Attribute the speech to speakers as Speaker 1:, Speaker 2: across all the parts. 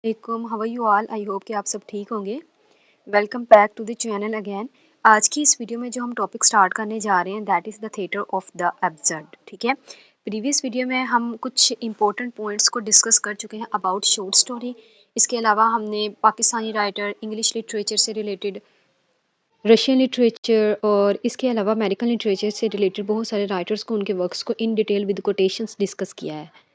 Speaker 1: वालेकुम, how are you all? I hope कि आप सब ठीक होंगे। Welcome back to the channel again. आज की इस वीडियो में जो हम टॉपिक स्टार्ट करने जा रहे हैं that is the theatre of the absurd. ठीक है, प्रीवियस वीडियो में हम कुछ इंपॉर्टेंट पॉइंट्स को डिस्कस कर चुके हैं अबाउट शॉर्ट स्टोरी। इसके अलावा हमने पाकिस्तानी राइटर, इंग्लिश लिटरेचर से रिलेटेड, रशियन लिटरेचर और इसके अलावा अमेरिकन लिटरेचर से रिलेटेड बहुत सारे राइटर्स को, उनके वर्क्स को in detail with quotations discuss किया है।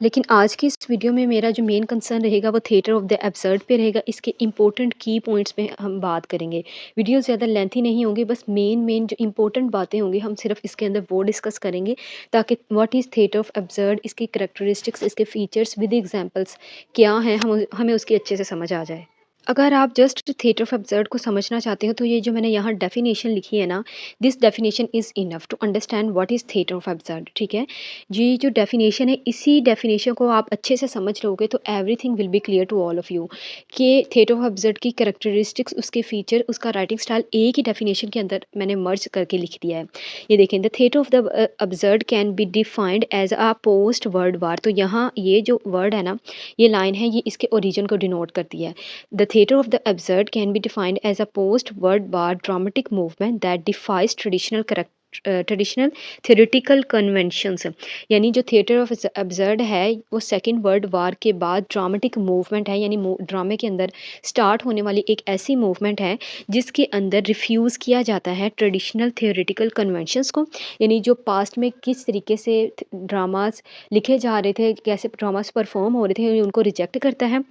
Speaker 1: लेकिन आज की इस वीडियो में मेरा जो मेन कंसर्न रहेगा वो थिएटर ऑफ द एब्सर्ड पे रहेगा। इसके इंपॉर्टेंट की पॉइंट्स पे हम बात करेंगे। वीडियो ज़्यादा लेंथी नहीं होंगी, बस मेन जो इंपॉर्टेंट बातें होंगी हम सिर्फ इसके अंदर वो डिस्कस करेंगे, ताकि what is theatre of absurd, इसकी करैक्टरिस्टिक्स, इसके फीचर्स विद एग्जांपल्स क्या हैं, हम हमें उसकी अच्छे से समझ आ जाए। अगर आप जस्ट थिएटर ऑफ एब्सर्ड को समझना चाहते हो तो ये जो मैंने यहाँ डेफिनेशन लिखी है ना, this definition is enough to understand what is theatre of absurd. ठीक है, ये जो डेफिनेशन है, इसी डेफिनेशन को आप अच्छे से समझ लोगे तो everything will be clear to all of you कि थिएटर ऑफ एब्सर्ड की कैरेक्टरिस्टिक्स, उसके फीचर, उसका राइटिंग स्टाइल एक ही डेफिनेशन के अंदर मैंने मर्ज करके लिख दिया है। ये देखें, the theatre of the absurd can be defined as a post world war. तो यहाँ ये जो वर्ड है ना, ये लाइन है, ये इसके ओरिजिन को डिनोट करती है। The theatre of the absurd can be defined as a post-World War dramatic movement that defies traditional theoretical conventions। यानी जो थिएटर ऑफ एब्सर्ड है वो सेकेंड वर्ल्ड वार के बाद ड्रामेटिक मूवमेंट है, यानी ड्रामे के अंदर स्टार्ट होने वाली एक ऐसी मूवमेंट है जिसके अंदर रिफ्यूज़ किया जाता है ट्रेडिशनल थियोरेटिकल कन्वेंशंस को। यानी जो पास्ट में किस तरीके से ड्रामास लिखे जा रहे थे, कैसे ड्रामास परफॉर्म हो रहे थे, उनको रिजेक्ट करता है।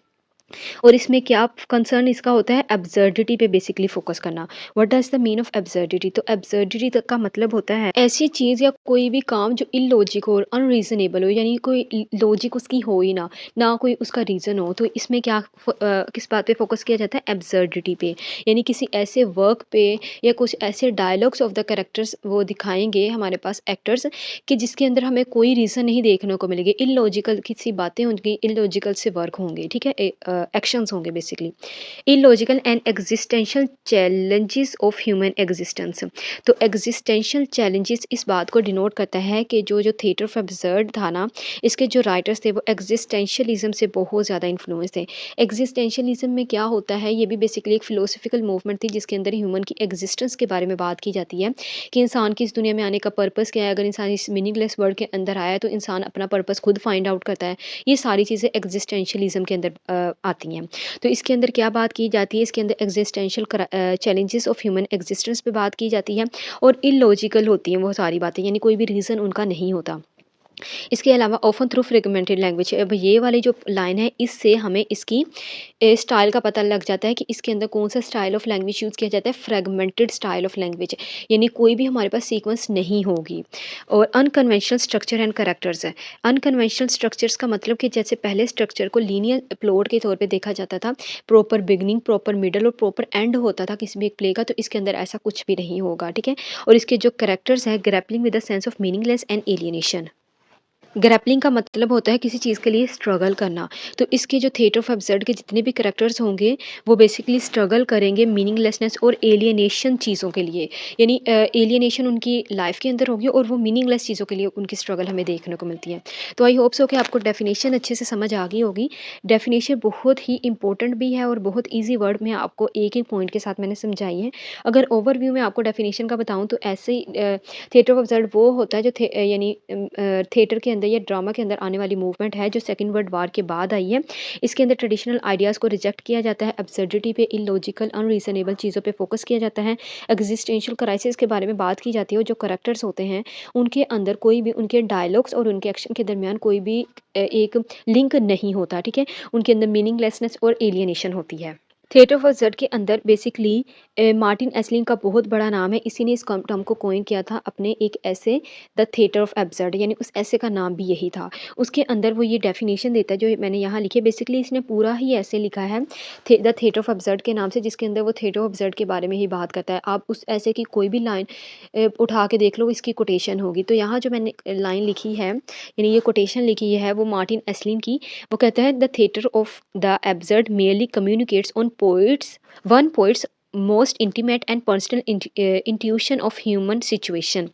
Speaker 1: और इसमें क्या कंसर्न इसका होता है, एब्सर्डिटी पे बेसिकली फोकस करना। What does the mean of absurdity? तो एब्सर्डिटी तक का मतलब होता है ऐसी चीज़ या कोई भी काम जो इलॉजिक हो और अनरीजनेबल हो, यानी कोई लॉजिक उसकी हो ही ना, ना कोई उसका रीज़न हो। तो इसमें क्या किस बात पे फोकस किया जाता है? एब्सर्डिटी पे। यानी किसी ऐसे वर्क पे या कुछ ऐसे डायलॉग्स ऑफ द कैरेक्टर्स वो दिखाएंगे हमारे पास एक्टर्स, कि जिसके अंदर हमें कोई रीज़न नहीं देखने को मिलेगी, इलॉजिकल किसी बातें होंगी, इलॉजिकल से वर्क होंगे। ठीक है, एक्शंस होंगे basically. Illogical and existential challenges of human existence. तो एग्जिस्टेंशियल चैलेंजेस इस बात को डिनोट करता है कि जो थिएटर ऑफ एब्सर्ड था ना, इसके जो राइटर्स थे वो एग्जिस्टेंशियलिज्म से बहुत ज़्यादा इन्फ्लुएंस थे। एग्जिस्टेंशियलिज्म में क्या होता है, ये भी बेसिकली एक फिलोसफिकल मूवमेंट थी जिसके अंदर ह्यूमन की एग्जिस्टेंस के बारे में बात की जाती है कि इंसान की इस दुनिया में आने का पर्पस क्या है। अगर इंसान इस मीनिंगलेस वर्ल्ड के अंदर आया है तो इंसान अपना पर्पस खुद फाइंड आउट करता है। ये सारी चीज़ें एग्जिस्टेंशियलिज्म के अंदर आती हैं। तो इसके अंदर क्या बात की जाती है, इसके अंदर existential challenges of human existence पे बात की जाती है, और इलॉजिकल होती हैं वो सारी बातें, यानी कोई भी रीज़न उनका नहीं होता। इसके अलावा ऑफन थ्रू फ्रेगमेंटेड लैंग्वेज। अब ये वाली जो लाइन है, इससे हमें इसकी स्टाइल का पता लग जाता है कि इसके अंदर कौन सा स्टाइल ऑफ लैंग्वेज यूज़ किया जाता है, फ्रेगमेंटेड स्टाइल ऑफ लैंग्वेज, यानी कोई भी हमारे पास सीक्वेंस नहीं होगी। और अनकन्वेंशनल स्ट्रक्चर एंड करैक्टर्स है। अनकन्वेंशनल स्ट्रक्चर्स का मतलब कि जैसे पहले स्ट्रक्चर को लीनियर प्लॉट के तौर पे देखा जाता था, प्रॉपर बिगनिंग, प्रॉपर मिडल और प्रॉपर एंड होता था किसी भी एक प्ले का, तो इसके अंदर ऐसा कुछ भी नहीं होगा। ठीक है, और इसके जो करैक्टर्स है, grappling with the sense of meaningless and alienation. Grappling का मतलब होता है किसी चीज़ के लिए स्ट्रगल करना। तो इसके जो थिएटर ऑफ एब्सर्ड के जितने भी कैरेक्टर्स होंगे वो बेसिकली स्ट्रगल करेंगे मीनिंगलेसनेस और एलियनेशन चीज़ों के लिए, यानी एलियनेशन उनकी लाइफ के अंदर होगी और वो मीनिंगलेस चीज़ों के लिए उनकी स्ट्रगल हमें देखने को मिलती है। तो आई होप सो कि आपको डेफिनेशन अच्छे से समझ आ गई होगी। डेफिनेशन बहुत ही इंपॉर्टेंट भी है और बहुत ईजी वर्ड में आपको एक एक पॉइंट के साथ मैंने समझाई है। अगर ओवरव्यू में आपको डेफिनेशन का बताऊँ तो ऐसे ही थिएटर ऑफ एब्सर्ड वो होता है जो यानी थिएटर के अंदर या ड्रामा के अंदर आने वाली मूवमेंट है जो सेकेंड वर्ल्ड वार के बाद आई है। इसके अंदर ट्रेडिशनल आइडियाज़ को रिजेक्ट किया जाता है, एब्सर्डिटी पे, इलॉजिकल अनरीजनेबल चीज़ों पे फोकस किया जाता है, एग्जिस्टेंशियल क्राइसिस के बारे में बात की जाती है, और जो करेक्टर्स होते हैं उनके अंदर कोई भी, उनके डायलॉग्स और उनके एक्शन के दरमियान कोई भी एक लिंक नहीं होता। ठीक है, उनके अंदर मीनिंगलेसनेस और एलियनेशन होती है। थिएटर ऑफ एब्सर्ड के अंदर बेसिकली मार्टिन एस्लिंग का बहुत बड़ा नाम है। इसी ने इस टर्म को कॉइन किया था अपने एक ऐसे, द थिएटर ऑफ एब्सर्ड, यानी उस ऐसे का नाम भी यही था। उसके अंदर वो ये डेफिनेशन देता है जो मैंने यहाँ लिखी है। बेसिकली इसने पूरा ही ऐसे लिखा है द थिएटर ऑफ एब्सर्ड के नाम से, जिसके अंदर वो थिएटर ऑफ एब्सर्ड के बारे में ही बात करता है। आप उस ऐसे की कोई भी लाइन उठा के देख लो, इसकी कोटेशन होगी। तो यहाँ जो मैंने लाइन लिखी है, यानी ये कोटेशन लिखी है, वो मार्टिन एस्लिंग की। वो कहता है the theatre of the absurd merely communicates on poets one poet's most intimate and personal intuition of human situation.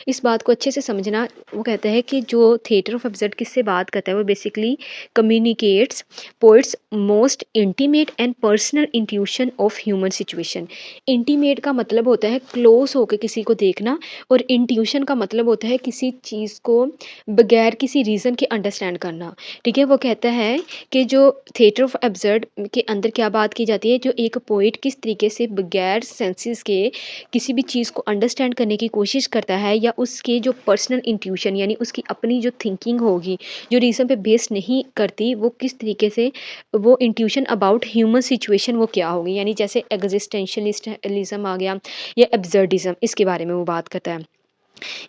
Speaker 1: इस बात को अच्छे से समझना। वो कहता है कि जो थिएटर ऑफ एब्सर्ड किससे बात करता है, वो basically communicates poets most intimate and personal intuition of human situation. Intimate का मतलब होता है क्लोज होकर किसी को देखना, और इंट्यूशन का मतलब होता है किसी चीज़ को बगैर किसी रीज़न के अंडरस्टैंड करना। ठीक है, वो कहता है कि जो थिएटर ऑफ एब्सर्ड के अंदर क्या बात की जाती है, जो एक पोइट किस तरीके से बगैर सेंसेस के किसी भी चीज़ को अंडरस्टैंड करने की कोशिश करता है, या उसके जो पर्सनल इंट्यूशन यानी उसकी अपनी जो थिंकिंग होगी, जो रीज़न पे बेस नहीं करती, वो किस तरीके से वो इंट्यूशन अबाउट ह्यूमन सिचुएशन वो क्या होगी, यानी जैसे एग्जिस्टेंशलिज्म आ गया या एब्सर्डिज्म, इसके बारे में वो बात करता है।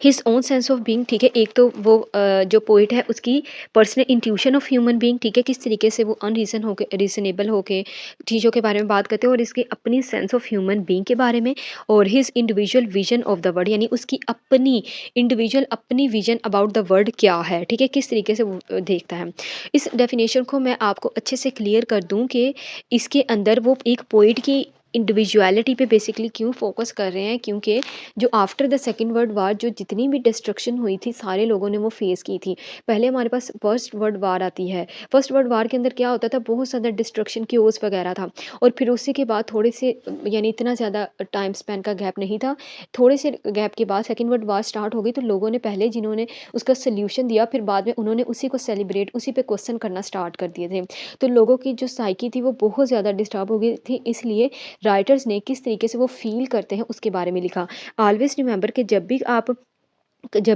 Speaker 1: His own sense of being, ठीक है, एक तो वो जो पोइट है उसकी personal intuition of human being, ठीक है, किस तरीके से वो अनरीजन होके रीजनेबल होके चीज़ों के बारे में बात करते हैं, और इसकी अपनी सेंस ऑफ ह्यूमन बीइंग के बारे में, और his individual vision of the world, यानी उसकी अपनी इंडिविजुअल अपनी विजन अबाउट द वर्ल्ड क्या है, ठीक है, किस तरीके से वो देखता है। इस डेफिनेशन को मैं आपको अच्छे से क्लियर कर दूं कि इसके अंदर वो एक पोइट की इंडिविजुअलिटी पे बेसिकली क्यों फोकस कर रहे हैं, क्योंकि जो after the second world war जो जितनी भी डिस्ट्रक्शन हुई थी सारे लोगों ने वो फेस की थी। पहले हमारे पास फर्स्ट वर्ल्ड वार आती है। फर्स्ट वर्ल्ड वार के अंदर क्या होता था, बहुत ज़्यादा डिस्ट्रक्शन क्योस वगैरह था, और फिर उसी के बाद थोड़े से यानी इतना ज़्यादा टाइम स्पेन का गैप नहीं था, थोड़े से गैप के बाद सेकेंड वर्ल्ड वार स्टार्ट हो गई, तो लोगों ने पहले जिन्होंने उसका सोल्यूशन दिया, फिर बाद में उन्होंने उसी को सेलिब्रेट उसी पे क्वेश्चन करना स्टार्ट कर दिए थे। तो लोगों की जो साइकी थी वो बहुत ज़्यादा डिस्टर्ब हो गई थी, इसलिए राइटर्स ने किस तरीके से वो फील करते हैं उसके बारे में लिखा। ऑलवेज रिमेंबर कि जब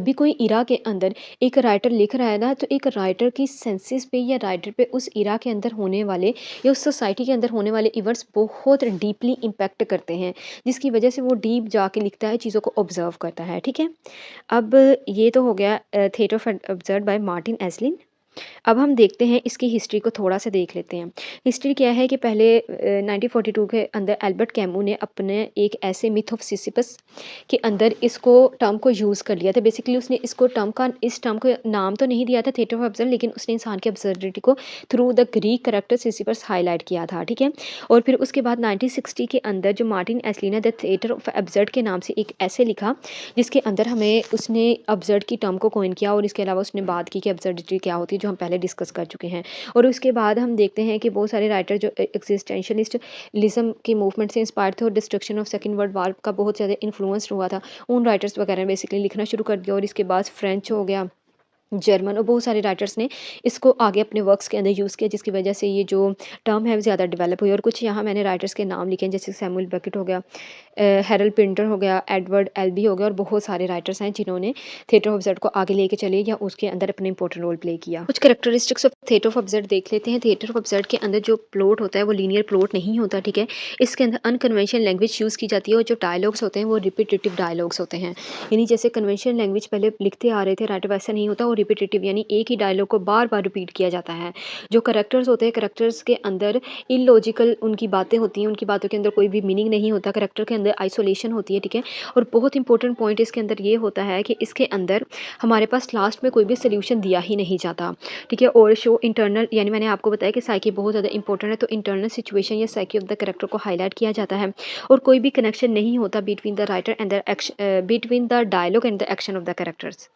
Speaker 1: भी कोई इरा के अंदर एक राइटर लिख रहा है ना, तो एक राइटर की सेंसेस पे या राइटर पे उस इरा के अंदर होने वाले या उस सोसाइटी के अंदर होने वाले इवेंट्स बहुत डीपली इम्पैक्ट करते हैं, जिसकी वजह से वो डीप जाके लिखता है, चीज़ों को ऑब्जर्व करता है। ठीक है, अब ये तो हो गया theatre of absurd by Martin Esslin. अब हम देखते हैं इसकी हिस्ट्री को थोड़ा सा देख लेते हैं। हिस्ट्री क्या है कि पहले 1942 के अंदर एल्बर्ट कैमू ने अपने एक ऐसे मिथ ऑफ सिसिपस के अंदर इसको टर्म को यूज़ कर लिया था। बेसिकली उसने इस टर्म को नाम तो नहीं दिया था थिएटर ऑफ एब्सर्ड, लेकिन उसने इंसान की एब्सर्डिटी को through the Greek character Sisyphus highlight किया था। ठीक है, और फिर उसके बाद 1960 के अंदर जो मार्टिन एस्लिन ने द थिएटर ऑफ एब्सर्ड के नाम से एक ऐसे लिखा, जिसके अंदर हमें उसने एब्सर्ड की टर्म को कॉइन किया, और इसके अलावा उसने बात की कि एब्सर्डिटी क्या होती है, जो हम पहले डिस्कस कर चुके हैं। और उसके बाद हम देखते हैं कि बहुत सारे राइटर जो एक्सिस्टेंशलिस्टलिज्म के मूवमेंट से इंस्पायर थे और destruction of second world war का बहुत ज़्यादा इन्फ्लुएंस हुआ था, उन राइटर्स वगैरह ने बेसिकली लिखना शुरू कर दिया। और इसके बाद फ्रेंच हो गया, जर्मन, और बहुत सारे राइटर्स ने इसको आगे अपने वर्क्स के अंदर यूज़ किया, जिसकी वजह से ये जो टर्म है ज़्यादा डेवलप हुई। और कुछ यहाँ मैंने राइटर्स के नाम लिखे हैं, जैसे सैमुअल बेकेट हो गया, हैरल्ड पिंटर हो गया, एडवर्ड एल्बी हो गया, और बहुत सारे राइटर्स हैं जिन्होंने थिएटर ऑफ एब्सर्ड को आगे लेके चले या उसके अंदर अपने इंपॉर्टेंट रोल प्ले किया। कुछ characteristics of theatre of absurd देख लेते हैं। थिएटर ऑफ एब्सर्ड के अंदर जो प्लॉट होता है वो लीनियर प्लॉट नहीं होता। ठीक है, इसके अंदर अनकन्वेंशनल लैंग्वेज यूज़ की जाती है, और जो डायलॉग्स होते हैं वो रिपीटेटिव डायलॉग्स होते हैं, यानी जैसे कन्वेंशनल लैंग्वेज पहले लिखते आ रहे थे राइटर, वैसा नहीं होता, वो रिपीटेटिव यानी एक ही डायलॉग को बार बार रिपीट किया जाता है। जो करेक्टर्स होते हैं, करेक्टर्स के अंदर इलॉजिकल उनकी बातें होती हैं, उनकी बातों के अंदर कोई भी मीनिंग नहीं होता, करेक्टर के अंदर आइसोलेशन होती है। ठीक है, और बहुत इंपॉर्टेंट पॉइंट इसके अंदर ये होता है कि इसके अंदर हमारे पास लास्ट में कोई भी सोल्यूशन दिया ही नहीं जाता। ठीक है, और शो इंटरनल, यानी मैंने आपको बताया कि साइकी बहुत ज़्यादा इंपॉर्टेंट है, तो इंटरनल सिचुएशन या साइकी ऑफ द करेक्टर को हाईलाइट किया जाता है, और कोई भी कनेक्शन नहीं होता between the writer and the action, between the dialogue and the action of the characters.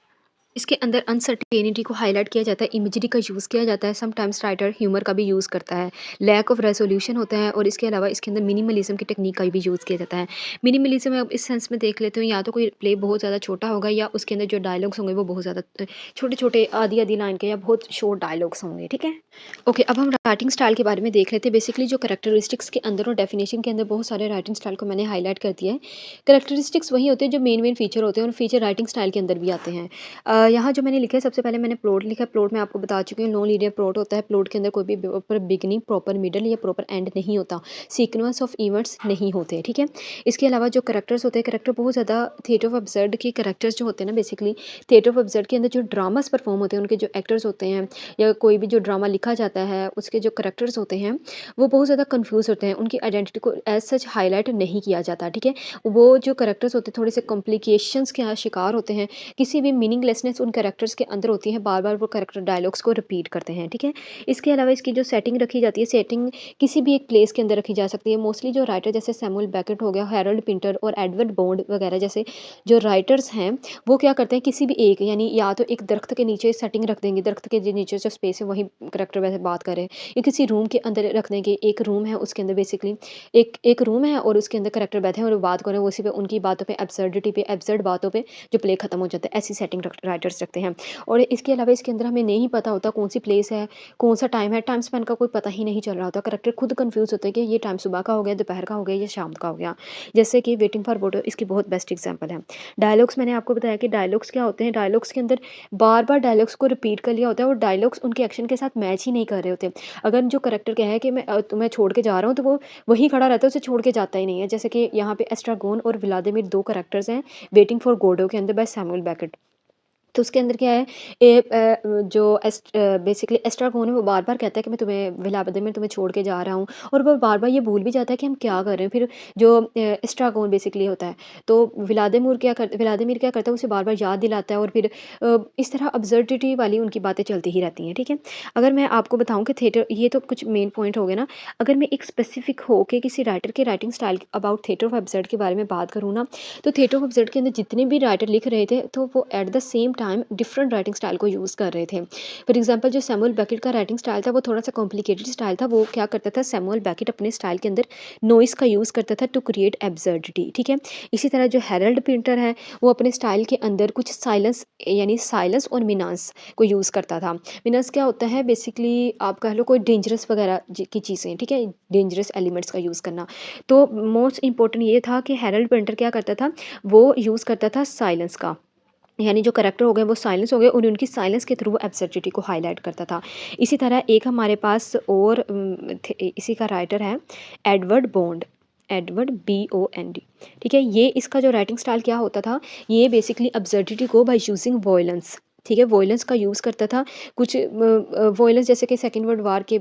Speaker 1: इसके अंदर अनसर्टेनिटी को हाईलाइट किया जाता है, इमेजरी का यूज़ किया जाता है, समटाइम्स राइटर ह्यूमर का भी यूज़ करता है, लैक ऑफ रेजोल्यूशन होता है, और इसके अलावा इसके अंदर मिनिमलिज्म की टेक्निक का भी यूज़ किया जाता है। मिनिमलिज्म अब इस सेंस में देख लेते हो, या तो कोई प्ले बहुत ज़्यादा छोटा होगा, या उसके अंदर जो डायलॉग्स होंगे वो बहुत ज़्यादा छोटे छोटे आधी आधी लाइन के या बहुत शॉर्ट डायलॉग्स होंगे। ठीक है, ओके, अब हम राइटिंग स्टाइल के बारे में देख लेते हैं। बेसिकली जो करेक्टरिस्टिक्स के अंदर और डेफिनेशन के अंदर बहुत सारे राइटिंग स्टाइल को मैंने हाईलाइट कर दिया है। करेक्टरिस्टिक्स वही होते हैं जो मेन मेन फीचर होते हैं, और फीचर राइटिंग स्टाइल के अंदर भी आते हैं। यहाँ जो मैंने लिखा है, सबसे पहले मैंने प्लॉट लिखा है। प्लॉट में आपको बता चुकी हूँ, नॉन लीनियर प्लॉट होता है। प्लॉट के अंदर कोई भी प्रॉपर बिगिनिंग, प्रॉपर मिडल या प्रॉपर एंड नहीं होता, सीक्वेंस ऑफ इवेंट्स नहीं होते। ठीक है, इसके अलावा जो करेक्टर्स होते हैं, करेक्टर बहुत ज़्यादा थिएटर ऑफ एब्सर्ड के करेक्टर्स जो होते हैं ना, बेसिकली थिएटर ऑफ एब्सर्ड के अंदर जो ड्रामास परफॉर्म होते हैं, उनके जो एक्टर्स होते हैं या कोई भी जो ड्रामा लिखा जाता है, उसके जो करेक्टर्स होते हैं वो बहुत ज़्यादा कन्फ्यूज़ होते हैं, उनकी आइडेंटिटी को एज सच हाईलाइट नहीं किया जाता। ठीक है, वो जो करेक्टर्स होते हैं थोड़े से कॉम्प्लिकेशंस के शिकार होते हैं, किसी भी मीनिंगलेसनेस लाइन्स उन कैरेक्टर्स के अंदर होती हैं, बार-बार वो कैरेक्टर डायलॉग्स को रिपीट करते हैं, ठीक है? इसके अलावा इसकी जो सेटिंग रखी जाती है, सेटिंग किसी भी एक प्लेस के अंदर रखी जा सकती है। मोस्टली जो राइटर जैसे सैमुअल बेकेट हो गया, हैरोल्ड पिंटर और एडवर्ड बॉन्ड वगैरह जैसे जो राइटर्स हैं, वो क्या करते हैं किसी भी एक यानी या तो एक दरख्त के नीचे सेटिंग रख देंगे, दरख्त के जो नीचे जो स्पेस है वहीं कैरेक्टर वैसे बात कर रहे हैं, या किसी रूम के अंदर रख देंगे, एक रूम है उसके अंदर बेसिकली एक एक रूम है और उसके अंदर कैरेक्टर बैठे हैं और वो बात कर रहे हैं, उसी पे उनकी बातों पे एब्सर्डिटी पे एब्सर्ड बातों पे जो प्ले खत्म हो जाता है, ऐसी सेटिंग राइटर्स रखते हैं। और इसके अलावा इसके अंदर हमें नहीं पता होता कौन सी प्लेस है, कौन सा टाइम है, टाइम स्पेन का कोई पता ही नहीं चल रहा होता, कैरेक्टर खुद कंफ्यूज होते हैं कि ये टाइम सुबह का हो गया, दोपहर का हो गया या शाम का हो गया। जैसे कि वेटिंग फॉर गोडो इसकी बहुत बेस्ट एग्जाम्पल है। डायलॉग्स मैंने आपको बताया कि डायलॉग्स क्या होते हैं, डायलॉग्स के अंदर बार बार डायलॉग्स को रिपीट कर लिया होता है और डायलॉग्स उनके एक्शन के साथ मैच ही नहीं कर रहे होते। अगर जो कैरेक्टर क्या है कि मैं तुम्हें छोड़ के जा रहा हूँ, तो वो वहीं खड़ा रहता है, उसे छोड़ के जाता ही नहीं है। जैसे कि यहाँ पे एस्ट्रागोन और व्लादिमीर 2 कैरेक्टर्स हैं वेटिंग फॉर गोडो के अंदर बाय सैमुअल बेकेट। तो उसके अंदर क्या है, जो बेसिकली एस्ट्रागोन है वो बार-बार कहता है कि मैं तुम्हें व्लादिमीर तुम्हें छोड़ के जा रहा हूँ, और वो बार-बार ये भूल भी जाता है कि हम क्या कर रहे हैं। फिर जो एस्ट्रागोन बेसिकली होता है, तो व्लादिमीर क्या करता है, उसे बार-बार याद दिलाता है और फिर इस तरह अब्सर्डिटी वाली उनकी बातें चलती ही रहती हैं, ठीक है? अगर मैं आपको बताऊँ कि थिएटर, ये तो कुछ मेन पॉइंट हो गए ना। अगर मैं एक स्पेसिफिक हो के किसी राइटर के writing style about theatre of absurd के बारे में बात करूँ ना, तो थिएटर ऑफ एब्सर्ड के अंदर जितने भी राइटर लिख रहे थे, तो वो at the same time different writing style को यूज़ कर रहे थे। फॉर एग्जांपल जो सैमुअल बेकेट का राइटिंग स्टाइल था, वो थोड़ा-सा कॉम्प्लिकेटेड स्टाइल था। वो क्या करता था, सैमुअल बेकेट अपने स्टाइल के अंदर नॉइज़ का यूज़ करता था टू क्रिएट एब्सर्डिटी, ठीक है? इसी तरह जो हैरोल्ड पिंटर है, वो अपने स्टाइल के अंदर कुछ साइलेंस यानी साइलेंस और मीनांस को यूज़ करता था। मीनांस क्या होता है, बेसिकली आप कह लो कोई डेंजरस वगैरह की चीज़ें, ठीक है? डेंजरस एलिमेंट्स का यूज़ करना। तो मोस्ट इम्पोर्टेंट ये था कि हैरोल्ड पिंटर क्या करता था, वो यूज़ करता था साइलेंस का, यानी जो कैरेक्टर हो गए वो साइलेंस हो गए और उनकी साइलेंस के थ्रू वो एब्सर्डिटी को हाईलाइट करता था। इसी तरह एक हमारे पास और इसी का राइटर है एडवर्ड बॉन्ड, एडवर्ड BOND, ठीक है? ये इसका जो राइटिंग स्टाइल क्या होता था, ये बेसिकली एब्सर्डिटी को बाय यूजिंग वॉयलेंस, ठीक है? वॉयलेंस का यूज़ करता था। कुछ वॉयलेंस जैसे कि सेकेंड वर्ल्ड वार के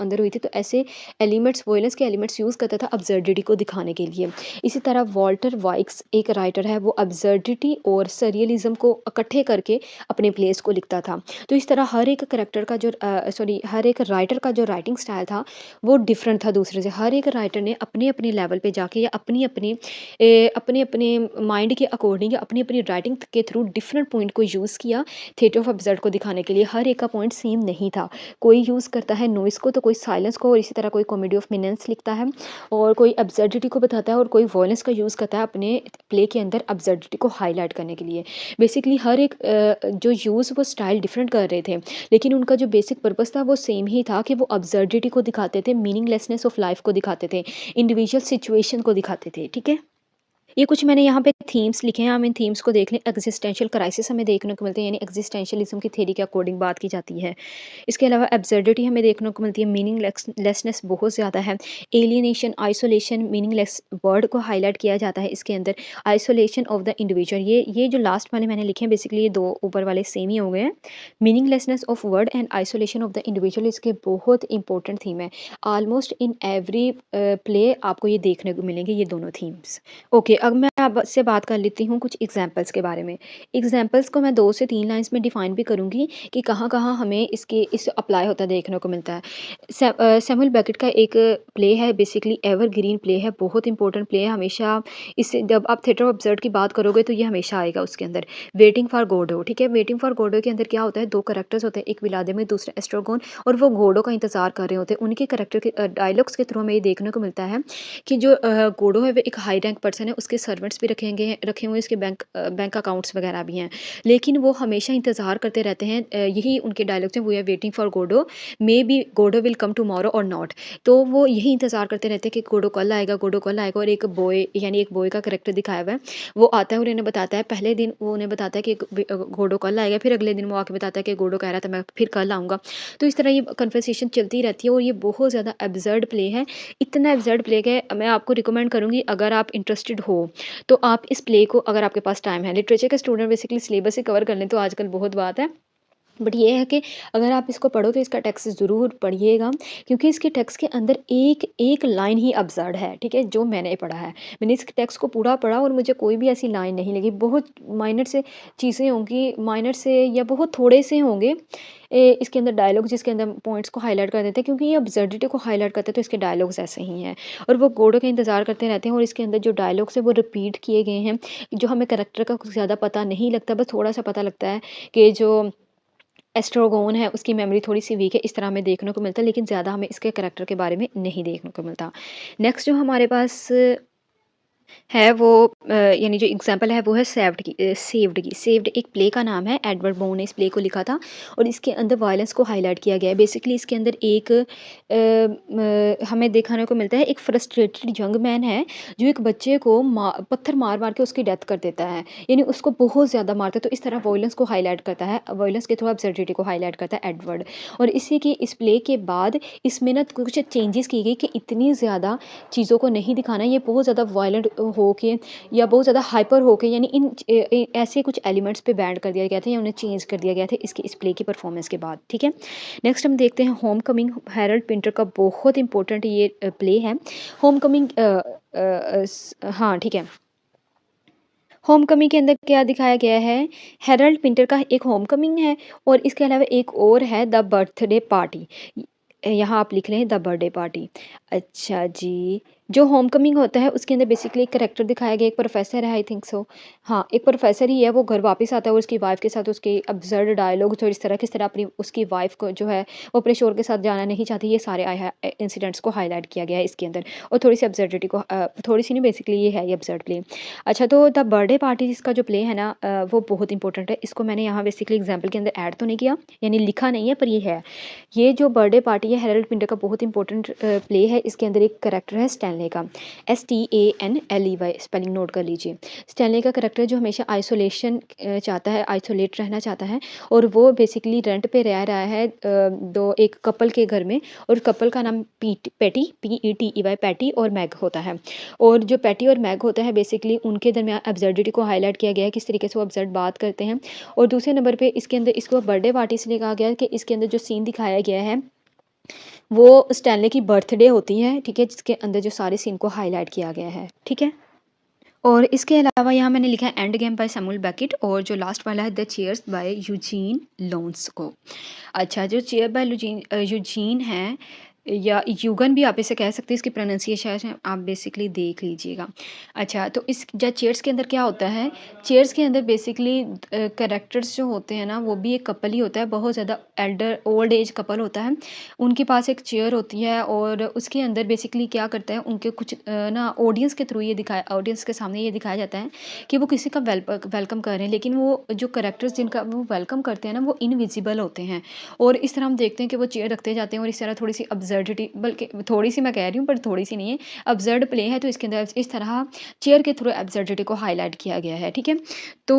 Speaker 1: अंदर हुई थी, तो ऐसे एलिमेंट्स, वॉयलेंस के एलिमेंट्स यूज़ करता था एब्सर्डिटी को दिखाने के लिए। इसी तरह वॉल्टर वाइक्स एक राइटर है, वो एब्सर्डिटी और सरियलिज्म को इकट्ठे करके अपने प्लेस को लिखता था। तो इस तरह हर एक कैरेक्टर का जो हर एक राइटर का जो राइटिंग स्टाइल था, वो डिफरेंट था दूसरे से। हर एक राइटर ने अपने-अपने लेवल पे जाके या अपने-अपने माइंड के अकॉर्डिंग या अपनी-अपनी राइटिंग के थ्रू डिफरेंट पॉइंट को यूज़ किया थिएटर ऑफ एब्सर्ड को दिखाने के लिए। हर एक का पॉइंट सेम नहीं था। कोई यूज़ करता है नॉइज़ को, तो कोई साइलेंस को, और इसी तरह कोई कॉमेडी ऑफ मिनेंस लिखता है, और कोई एब्सर्डिटी को बताता है, और कोई वॉयलेंस का यूज़ करता है अपने प्ले के अंदर एब्सर्डिटी को हाईलाइट करने के लिए। बेसिकली हर एक जो यूज़ वो स्टाइल डिफरेंट कर रहे थे, लेकिन उनका जो बेसिक पर्पस था वो सेम ही था कि वो एब्सर्डिटी को दिखाते थे, मीनिंगलेसनेस ऑफ लाइफ को दिखाते थे, इंडिविजुअल सिचुएशन को दिखाते थे, ठीक है? ये कुछ मैंने यहाँ पे थीम्स लिखे हैं, हम इन थीम्स को देख लें। एक्जिस्टेंशियल क्राइसिस हमें देखने को मिलते हैं, यानी एक्जिस्टेंशियलिज्म की थ्योरी के अकॉर्डिंग बात की जाती है। इसके अलावा एब्सर्डिटी हमें देखने को मिलती है, मीनिंगलेसनेस बहुत ज़्यादा है। एलियनेशन, आइसोलेशन, मीनिंगलेस वर्ड को हाईलाइट किया जाता है इसके अंदर। आइसोलेशन ऑफ द इंडिविजुअल, ये जो लास्ट वाले मैंने लिखे हैं, बेसिकली ये 2 ऊपर वाले सेम ही हो गए हैं। Meaninglessness of word and isolation of the individual इसके बहुत इंपॉर्टेंट थीम है। ऑलमोस्ट इन एवरी प्ले आपको ये देखने को मिलेंगे, ये दोनों थीम्स। ओके, अब मैं आपसे बात कर लेती हूँ कुछ एग्जांपल्स के बारे में। एग्जांपल्स को मैं 2 से 3 लाइन्स में डिफ़ाइन भी करूँगी कि कहाँ-कहाँ हमें इस अप्लाई होता देखने को मिलता है। सैमुअल बेकेट का एक प्ले है, बेसिकली एवरग्रीन प्ले है, बहुत इंपॉर्टेंट प्ले है। हमेशा इससे जब आप थिएटर ऑफ एब्सर्ड की बात करोगे तो ये हमेशा आएगा उसके अंदर। वेटिंग फॉर गोडो, ठीक है? वेटिंग फॉर गोडो के अंदर क्या होता है, 2 कैरेक्टर्स होते हैं, एक व्लादिमीर, दूसरा एस्ट्रागोन, और वो गोडो का इंतज़ार कर रहे होते हैं। उनके कैरेक्टर के डायलॉग्स के थ्रू हमें ये देखने को मिलता है कि जो गोडो है वो एक हाई रैंक पर्सन है, उसके सर्वेंट्स भी रखे हुए हैं, उसके बैंक अकाउंट्स वगैरह भी हैं। लेकिन वो हमेशा इंतज़ार करते रहते हैं, यही उनके डायलॉग्स हैं, we are waiting for Godot, maybe Godot will come tomorrow or not. तो वो यही इंतज़ार करते रहते हैं कि गोडो कल आएगा, गोडो कल आएगा। और एक बॉय, यानी एक बॉय का कैरेक्टर दिखाया हुआ है, वो आता है और इन्हें बताता है, पहले दिन वो उन्हें बताता है कि गोडो कल आएगा, फिर अगले दिन वो आके बताता है कि गोडो कह रहा था मैं फिर कल आऊँगा। तो इस तरह ये कन्वर्सेशन चलती रहती है और ये बहुत ज़्यादा एब्सर्ड प्ले है। इतना एब्सर्ड प्ले है, मैं आपको रिकमेंड करूँगी, अगर आप इंटरेस्टेड हो तो आप इस प्ले को, अगर आपके पास टाइम है, लिटरेचर के स्टूडेंट बेसिकली सिलेबस ही कवर कर लें तो आजकल बहुत बात है। बट ये है कि अगर आप इसको पढ़ो तो इसका टेक्स्ट ज़रूर पढ़िएगा, क्योंकि इसके टेक्स्ट के अंदर एक एक लाइन ही अब्सर्ड है, ठीक है, जो मैंने पढ़ा है। मैंने इस टेक्स्ट को पूरा पढ़ा और मुझे कोई भी ऐसी लाइन नहीं लगी। बहुत माइनर से चीज़ें होंगी, माइनर से या बहुत थोड़े से होंगे इसके अंदर डायलॉग, जिसके अंदर पॉइंट्स को हाईलाइट कर देते हैं, क्योंकि ये अब्सर्डिटी को हाईलाइट करते हैं, तो इसके डायलॉग्स ऐसे ही हैं और वो गोडो का इंतज़ार करते रहते हैं। और इसके अंदर जो डायलॉग्स हैं वो रिपीट किए गए हैं, जो हमें करैक्टर का कुछ ज़्यादा पता नहीं लगता, बस थोड़ा सा पता लगता है कि जो एस्ट्रोगोन है उसकी मेमोरी थोड़ी-सी वीक है, इस तरह हमें देखने को मिलता है, लेकिन ज़्यादा हमें इसके करैक्टर के बारे में नहीं देखने को मिलता। नेक्स्ट जो हमारे पास है वो यानी जो एग्ज़ाम्पल है वो है सेव्ड की। सेव्ड एक प्ले का नाम है, एडवर्ड बो ने इस प्ले को लिखा था और इसके अंदर वायलेंस को हाईलाइट किया गया है। बेसिकली इसके अंदर एक हमें देखने को मिलता है, एक फ्रस्ट्रेटेड यंग मैन है जो एक बच्चे को पत्थर मार-मार के उसकी डेथ कर देता है। यानी उसको बहुत ज़्यादा मारता है, तो इस तरह वायलेंस को हाईलाइट करता है, वायलेंस के थ्रू अब्सर्डिटी को हाईलाइट करता है एडवर्ड। और इसी के इस प्ले के बाद इसमें ना कुछ चेंजेस की गई कि इतनी ज़्यादा चीज़ों को नहीं दिखाना, ये बहुत ज़्यादा वायलेंट हो के या बहुत ज़्यादा हाइपर हो के, यानी ऐसे कुछ एलिमेंट्स पे बैंड कर दिया गया था या उन्हें चेंज कर दिया गया था इसके इस प्ले की परफॉर्मेंस के बाद, ठीक है। नेक्स्ट हम देखते हैं होम कमिंग, हैरोल्ड पिंटर का बहुत इंपॉर्टेंट ये प्ले है। होम कमिंग हाँ ठीक है। होम कमिंग के अंदर क्या दिखाया गया है, हैरोल्ड पिंटर का एक होम कमिंग है और इसके अलावा एक और है द बर्थडे पार्टी। यहाँ आप लिख लें द बर्थडे पार्टी। अच्छा जी, जो होम कमिंग होता है उसके अंदर बेसिकली एक करैक्टर दिखाया गया, एक प्रोफेसर है आई थिंक सो। हाँ, एक प्रोफेसर ही है, वो घर वापस आता है और उसकी वाइफ के साथ उसके अब्सर्ड डायलॉग, तो इस तरह किस तरह अपनी उसकी वाइफ को जो है वो अपने शोहर के साथ जाना नहीं चाहती, ये सारे इंसिडेंट्स को हाईलाइट किया गया है इसके अंदर। और थोड़ी सी अब्सर्डिटी को थोड़ी सी नहीं, बेसिकली ये है ये अब्सर्ड प्ले। अच्छा, तो द बर्थडे पार्टी जिसका जो प्ले है ना वो बहुत इंपॉर्टेंट है। इसको मैंने यहाँ बेसिकली एग्जाम्पल के अंदर ऐड तो नहीं किया, यानी लिखा नहीं है, पर ये है। ये जो बर्थडे पार्टी है हैरोल्ड पिंटर का बहुत इंपॉर्टेंट प्ले है। इसके अंदर एक करैक्टर है स्टैनले का, STANLEY, स्पेलिंग नोट कर लीजिए। स्टैनले का करैक्टर जो हमेशा आइसोलेशन चाहता है, आइसोलेट रहना चाहता है और वो बेसिकली रेंट पे रह रहा है एक कपल के घर में, और कपल का नाम पैटी, PETEY, पैटी और मैग होता है। और जो पैटी और मैग होता है बेसिकली उनके दरमियान अब्सर्डिटी को हाईलाइट किया गया है, किस तरीके से वो अब्सर्ड बात करते हैं। और दूसरे नंबर पे इसके अंदर इसको बर्थडे पार्टी इसलिए कहा गया है कि इसके अंदर जो सीन दिखाया गया है वो स्टैनले की बर्थडे होती है, ठीक है, जिसके अंदर जो सारे सीन को हाईलाइट किया गया है, ठीक है। और इसके अलावा यहाँ मैंने लिखा है end game by Samuel Beckett, और जो लास्ट वाला है द चेयर्स बाय यूजीन लोन्सको। अच्छा, जो चेयर बाय यूजीन है या युगन भी आप इसे कह सकते हैं, इसकी प्रोनाउंसिएशन आप बेसिकली देख लीजिएगा। अच्छा, तो इस जो चेयर्स के अंदर क्या होता है, चेयर्स के अंदर बेसिकली कैरेक्टर्स जो होते हैं ना वो भी एक कपल ही होता है, बहुत ज़्यादा एल्डर ओल्ड एज कपल होता है। उनके पास एक चेयर होती है और उसके अंदर बेसिकली क्या करता है, उनके कुछ ना ऑडियंस के थ्रू ये दिखाया, ऑडियंस के सामने ये दिखाया जाता है कि वो किसी का वेलकम कर रहे हैं, लेकिन वो जो कैरेक्टर्स जिनका वो वेलकम करते हैं ना वो इनविजिबल होते हैं। और इस तरह हम देखते हैं कि वो चेयर रखते जाते हैं और इस तरह थोड़ी सी अब्सर्डिटी, बल्कि थोड़ी सी मैं कह रही हूँ पर थोड़ी सी नहीं है, अब्सर्ड प्ले है, तो इसके अंदर इस तरह चेयर के थ्रू अब्सर्डिटी को हाईलाइट किया गया है, ठीक है। तो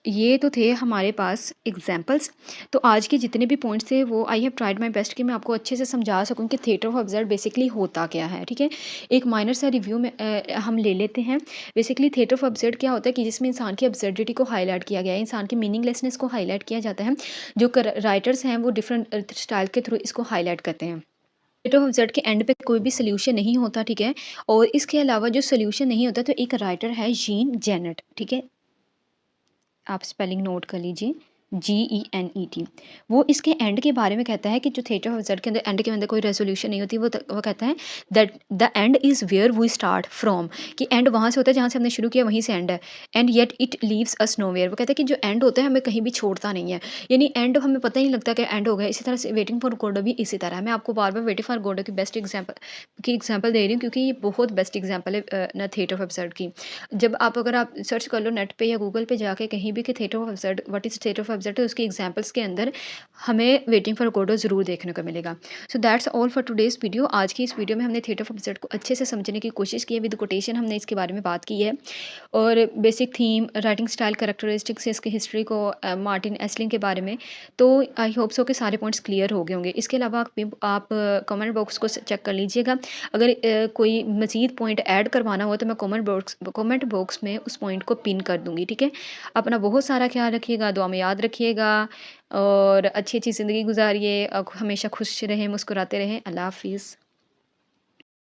Speaker 1: ये तो थे हमारे पास एग्जाम्पल्स। तो आज के जितने भी पॉइंट्स थे वो I have tried my best कि मैं आपको अच्छे से समझा सकूँ कि थिएटर ऑफ अब्सर्ड बेसिकली होता क्या है, ठीक है। एक माइनर सा रिव्यू में हम ले लेते हैं। बेसिकली थिएटर ऑफ अब्सर्ड क्या होता है कि जिसमें इंसान की अब्सर्डिटी को हाईलाइट किया गया है, इंसान की मीनिंगलेसनेस को हाईलाइट किया जाता है। जो राइटर्स हैं वो डिफरेंट स्टाइल के थ्रू इसको हाईलाइट करते हैं। थिएटर ऑफ अब्सर्ड के एंड पे कोई भी सोल्यूशन नहीं होता, ठीक है। और इसके अलावा जो सोल्यूशन नहीं होता तो एक राइटर है जीन जेनेट, ठीक है, आप स्पेलिंग नोट कर लीजिए, GENET। वो इसके एंड के बारे में कहता है कि जो थिएटर ऑफ अब्सर्ड के अंदर एंड के अंदर कोई रेजोल्यूशन नहीं होती, वो कहता है that the end is where we start from, कि एंड वहाँ से होता है जहाँ से हमने शुरू किया वहीं से एंड है, and yet it leaves us nowhere. वो कहता है कि जो एंड होता है हमें कहीं भी छोड़ता नहीं है, यानी एंड हमें पता ही नहीं लगता कि एंड हो गया। इसी तरह से वेटिंग फॉर गोडो भी इसी तरह है। मैं आपको बार बार वेटिंग फॉर गोडो की बेस्ट एग्जाम्पल दे रही हूँ क्योंकि ये बहुत बेस्ट एग्जाम्पल है ना थिएटर ऑफ अब्सर्ड की। जब आप अगर आप सर्च कर लो नेट पे या गूगल पे जाके कहीं भी कि theatre of absurd, what is theatre of absurd, तो उसके एग्जांपल्स के अंदर हमें वेटिंग फॉर गोडो ज़रूर देखने को मिलेगा। So that's all for today's video. आज की इस वीडियो में हमने थिएटर ऑफ अब्सर्ड को अच्छे से समझने की कोशिश की है, विद कोटेशन हमने इसके बारे में बात की है, और basic theme, writing style, characteristics, इसकी हिस्ट्री को, मार्टिन एस्लिंग के बारे में। तो आई होप सो के सारे पॉइंट्स क्लियर हो गए होंगे। इसके अलावा आप कमेंट बॉक्स को चेक कर लीजिएगा, अगर कोई मज़ीद पॉइंट ऐड करवाना हो तो मैं कमेंट बॉक्स में उस पॉइंट को पिन कर दूँगी, ठीक है। अपना बहुत सारा ख्याल रखिएगा, दुआ में याद रखिए।
Speaker 2: रखिएगा और अच्छी-अच्छी ज़िंदगी गुज़ारिए, हमेशा खुश रहें, मुस्कुराते रहें। अल्लाह हाफ़िज़।